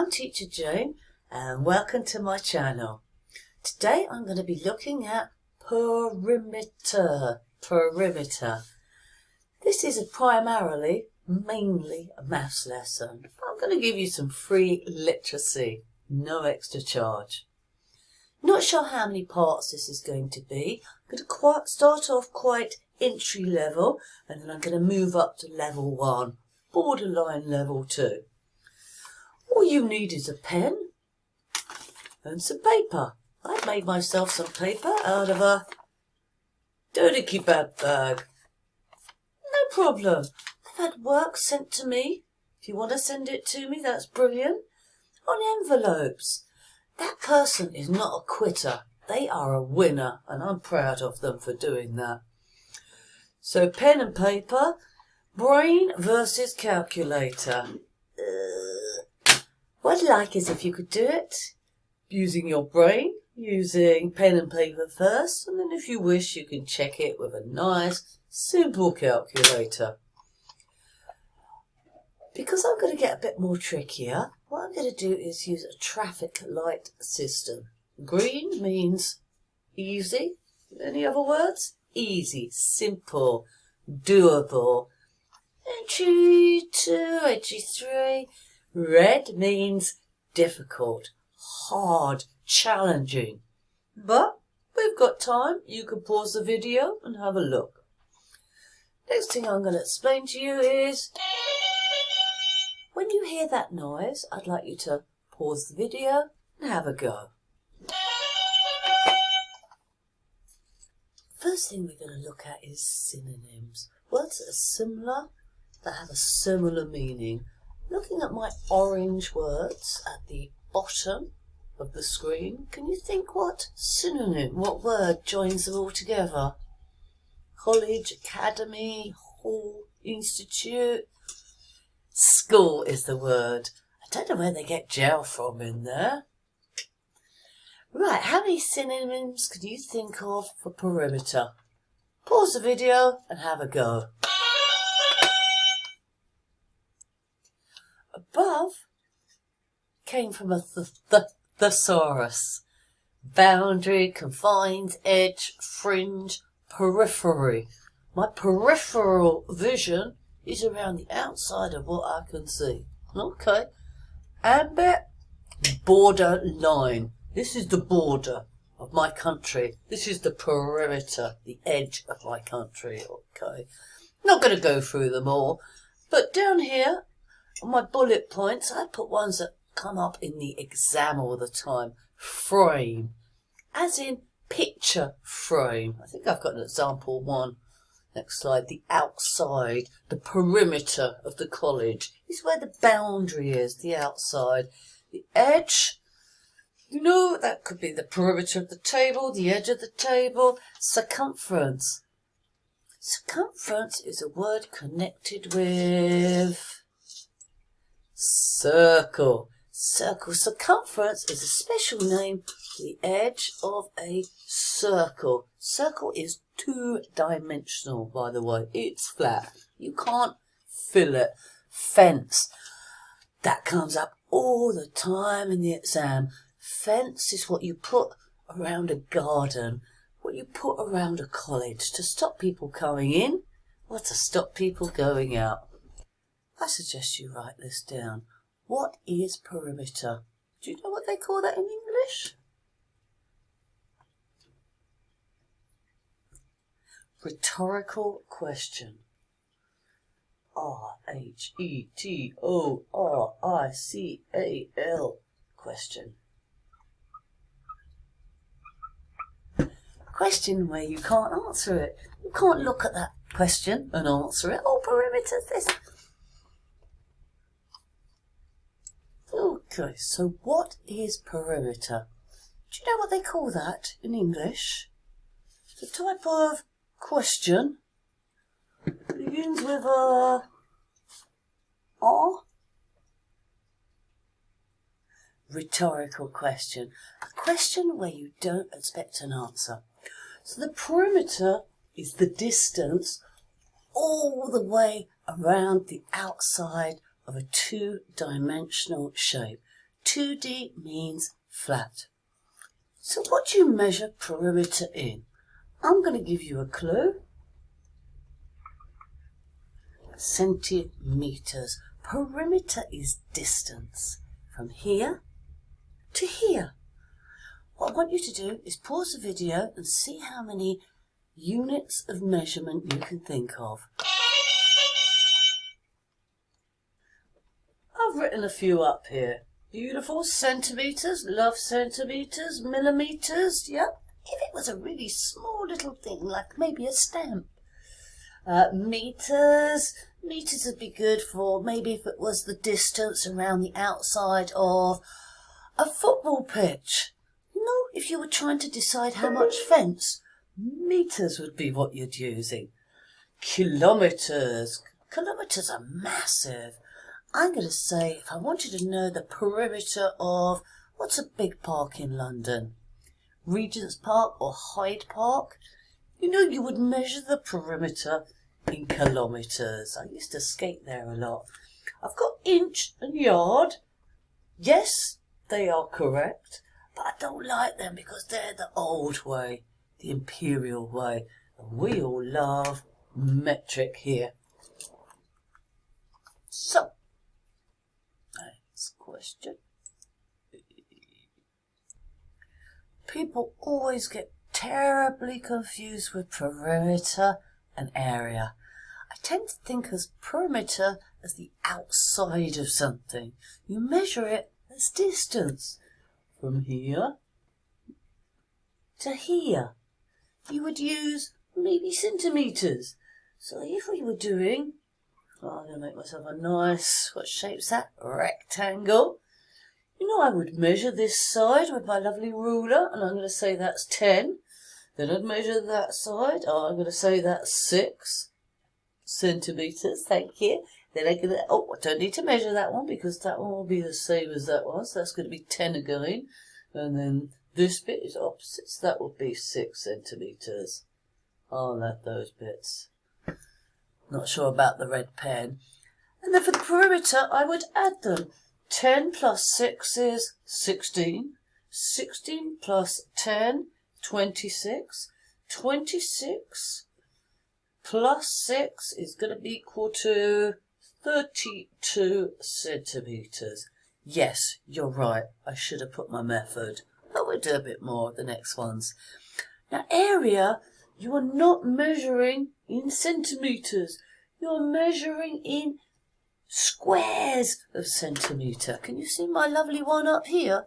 I'm Teacher Jane and welcome to my channel. Today I'm going to be looking at perimeter. This is mainly a maths lesson. I'm going to give you some free literacy, no extra charge. Not sure how many parts this is going to be. I'm going to start off quite entry level and then I'm going to move up to level 1, borderline level 2. All you need is a pen and some paper. I've made myself some paper out of a dodgy bag. No problem. I've had work sent to me. If you want to send it to me, that's brilliant. On envelopes. That person is not a quitter. They are a winner and I'm proud of them for doing that. So pen and paper, brain versus calculator. What I'd like is if you could do it using your brain, using pen and paper first, and then if you wish you can check it with a nice simple calculator. Because I'm going to get a bit more trickier, what I'm going to do is use a traffic light system. Green means easy. Any other words? Easy, simple, doable. Entry 2, entry 3. Red means difficult, hard, challenging. But we've got time. You can pause the video and have a look. Next thing I'm going to explain to you is when you hear that noise, I'd like you to pause the video and have a go. First thing we're going to look at is synonyms. Words that are similar, that have a similar meaning. Looking at my orange words at the bottom of the screen, can you think what word joins them all together? College, academy, hall, institute. School is the word. I don't know where they get jail from in there. Right, how many synonyms can you think of for perimeter? Pause the video and have a go. Above came from a Thesaurus. Boundary, confined, edge, fringe, periphery. My peripheral vision is around the outside of what I can see. Okay. Ambit, border line. This is the border of my country. This is the perimeter, the edge of my country. Okay. Not going to go through them all, but down here on my bullet points, I put ones that come up in the exam all the time. Frame, as in picture frame. I think I've got an example one. Next slide. The outside, the perimeter of the college is where the boundary is, the outside. The edge, you know, that could be the perimeter of the table, the edge of the table. Circumference. Circumference is a word connected with circle. Circle. Circumference is a special name for the edge of a circle. Circle is two-dimensional, by the way. It's flat. You can't fill it. Fence. That comes up all the time in the exam. Fence is what you put around a garden, what you put around a college to stop people going in or to stop people going out. I suggest you write this down. What is perimeter? Do you know what they call that in English? Rhetorical question. R-H-E-T-O-R-I-C-A-L. Question. Question where you can't answer it. You can't look at that question and answer it. Oh, perimeter's this. Okay, so what is perimeter? Do you know what they call that in English? It's a type of question. It begins with a R. Rhetorical question. A question where you don't expect an answer. So the perimeter is the distance all the way around the outside of a two-dimensional shape. 2D means flat. So what do you measure perimeter in? I'm going to give you a clue. Centimeters. Perimeter is distance from here to here. What I want you to do is pause the video and see how many units of measurement you can think of. I've written a few up here. Beautiful. Centimeters, love centimeters, millimeters, yep. If it was a really small little thing, like maybe a stamp. Meters would be good for maybe if it was the distance around the outside of a football pitch. You know, if you were trying to decide how much fence, meters would be what you're using. Kilometers. Kilometers are massive. I'm going to say, if I wanted to know the perimeter of, what's a big park in London? Regent's Park or Hyde Park? You know, you would measure the perimeter in kilometres. I used to skate there a lot. I've got inch and yard. Yes, they are correct, but I don't like them because they're the old way, the imperial way. And we all love metric here. So, next question. People always get terribly confused with perimeter and area. I tend to think of perimeter as the outside of something. You measure it as distance. From here to here. You would use maybe centimetres. So if we were doing, I'm going to make myself a nice, what shape's that? Rectangle. You know, I would measure this side with my lovely ruler, and I'm going to say that's 10. Then I'd measure that side. I'm going to say that's 6 centimetres. Thank you. Then I'm going to, I don't need to measure that one because that one will be the same as that one. So that's going to be 10 again. And then this bit is opposites. That will be 6 centimetres. I'll add those bits. Not sure about the red pen. And then for the perimeter, I would add them. 10 plus 6 is 16. 16 plus 10, 26. 26 plus 6 is going to be equal to 32 centimetres. Yes, you're right. I should have put my method. But we'll do a bit more of the next ones. Now, area, you are not measuring in centimetres. You're measuring in squares of centimetre. Can you see my lovely one up here?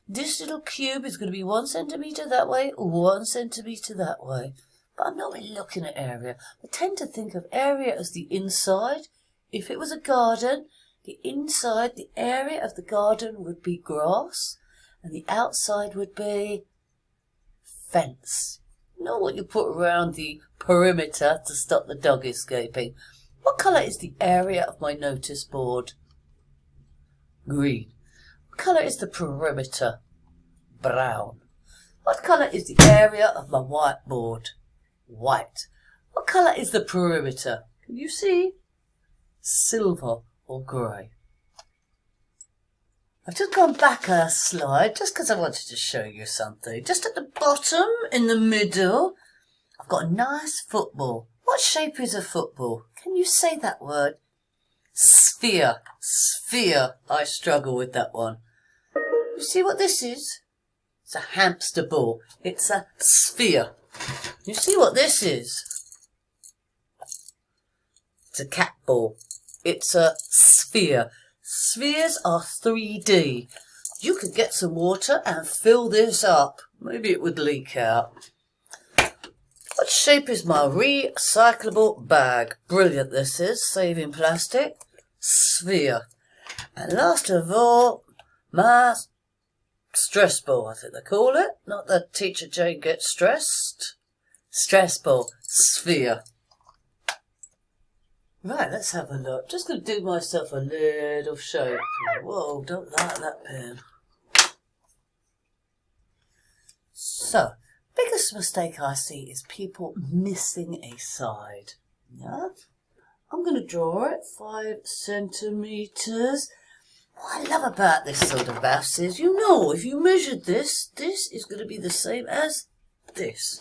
This little cube is going to be 1 centimetre that way, 1 centimetre that way. But I'm not really looking at area. I tend to think of area as the inside. If it was a garden, the inside, the area of the garden would be grass, and the outside would be fence. You know what you put around the perimeter to stop the dog escaping? What colour is the area of my notice board? Green. What colour is the perimeter? Brown. What colour is the area of my whiteboard? White. What colour is the perimeter? Can you see? Silver or grey. I've just gone back a slide just because I wanted to show you something. Just at the bottom, in the middle, I've got a nice football. What shape is a football? Can you say that word? Sphere. Sphere. I struggle with that one. You see what this is? It's a hamster ball. It's a sphere. You see what this is? It's a cat ball. It's a sphere. Spheres are 3D. You could get some water and fill this up. Maybe it would leak out. What shape is my recyclable bag? Brilliant this is, saving plastic. Sphere. And last of all, my stress ball, I think they call it. Not that Teacher Jane gets stressed. Stress ball. Sphere. Right, let's have a look. Just going to do myself a little shape. Whoa, don't like that pen. So, biggest mistake I see is people missing a side. Yeah? I'm going to draw it 5 centimetres. What I love about this sort of maths is, you know, if you measured this, this is going to be the same as this.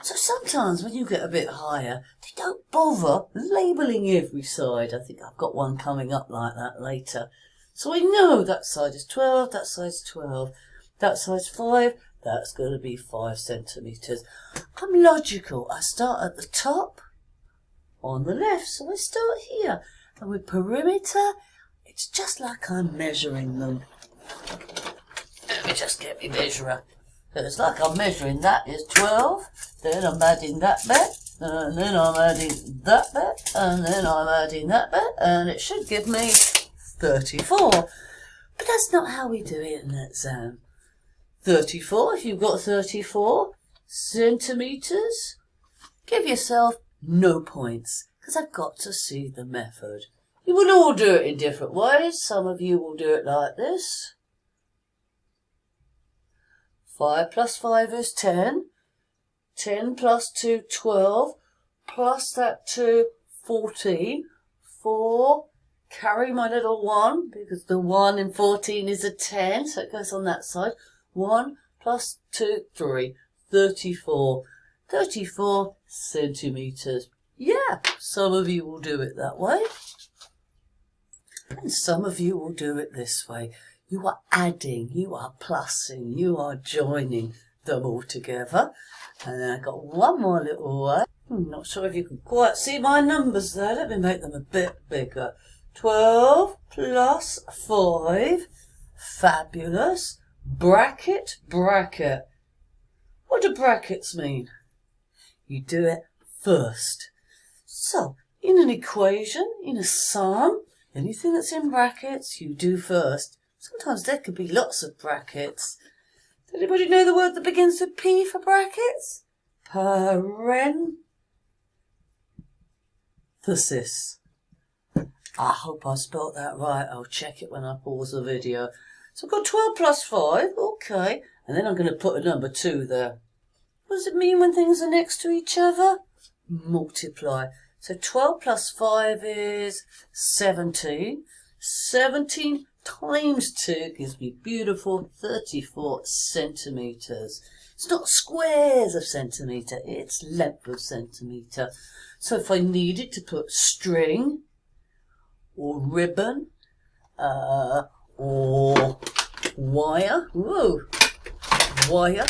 So sometimes when you get a bit higher, they don't bother labelling every side. I think I've got one coming up like that later. So I know that side is 12, that side's 12, that side's 5, that's going to be 5 centimetres. I'm logical. I start at the top on the left, so I start here. And with perimeter, it's just like I'm measuring them. Let me just get my measurer. So it's like I'm measuring that is 12, then I'm adding that bit, and then I'm adding that bit, and then I'm adding that bit, and it should give me 34. But that's not how we do it in the exam. 34, if you've got 34 centimetres, give yourself no points, because I've got to see the method. You will all do it in different ways. Some of you will do it like this. 5 plus 5 is 10. 10 plus 2, 12. Plus that 2, 14. 4. Carry my little 1, because the 1 in 14 is a 10, so it goes on that side. 1 plus 2, 3. 34. 34 centimetres. Yeah, some of you will do it that way. And some of you will do it this way. You are adding, you are plussing, you are joining them all together. And then I've got one more little way. I'm not sure if you can quite see my numbers there. Let me make them a bit bigger. 12 plus 5. Fabulous. Bracket, bracket. What do brackets mean? You do it first. So, in an equation, in a sum, anything that's in brackets, you do first. Sometimes there could be lots of brackets. Does anybody know the word that begins with P for brackets? Parenthesis. I hope I spelt that right. I'll check it when I pause the video. So I've got 12 plus 5, okay. And then I'm going to put a number 2 there. What does it mean when things are next to each other? Multiply. So 12 plus 5 is 17. 17 times 2 gives me beautiful 34 centimetres. It's not squares of centimetre, it's length of centimetre. So if I needed to put string or ribbon or wire, wire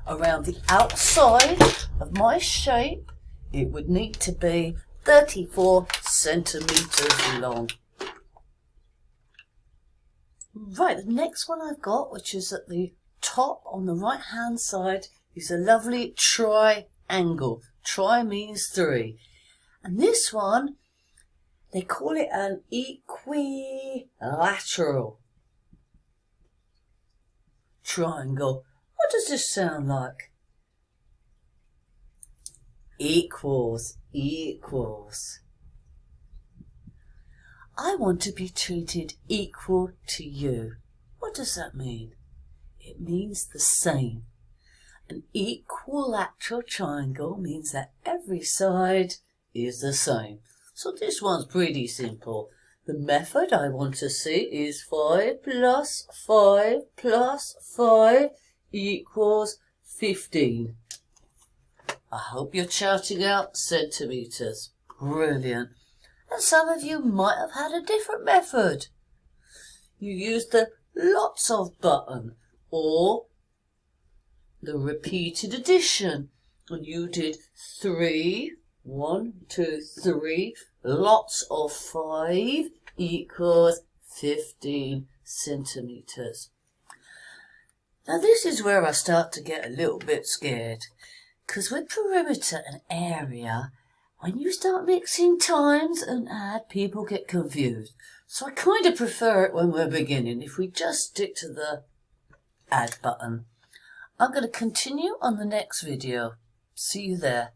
around the outside of my shape, it would need to be 34 centimetres long. Right, the next one I've got, which is at the top on the right hand side, is a lovely triangle. Tri means 3. And this one, they call it an equilateral triangle. What does this sound like? Equals, equals. I want to be treated equal to you. What does that mean? It means the same. An equilateral triangle means that every side is the same. So this one's pretty simple. The method I want to see is 5 plus 5 plus 5 equals 15. I hope you're shouting out centimetres. Brilliant. And some of you might have had a different method. You used the lots of button or the repeated addition. And you did 3, 1, 2, 3, lots of 5 equals 15 centimetres. Now this is where I start to get a little bit scared. Because with perimeter and area, when you start mixing times and add, people get confused. So I kind of prefer it when we're beginning, if we just stick to the add button. I'm going to continue on the next video. See you there.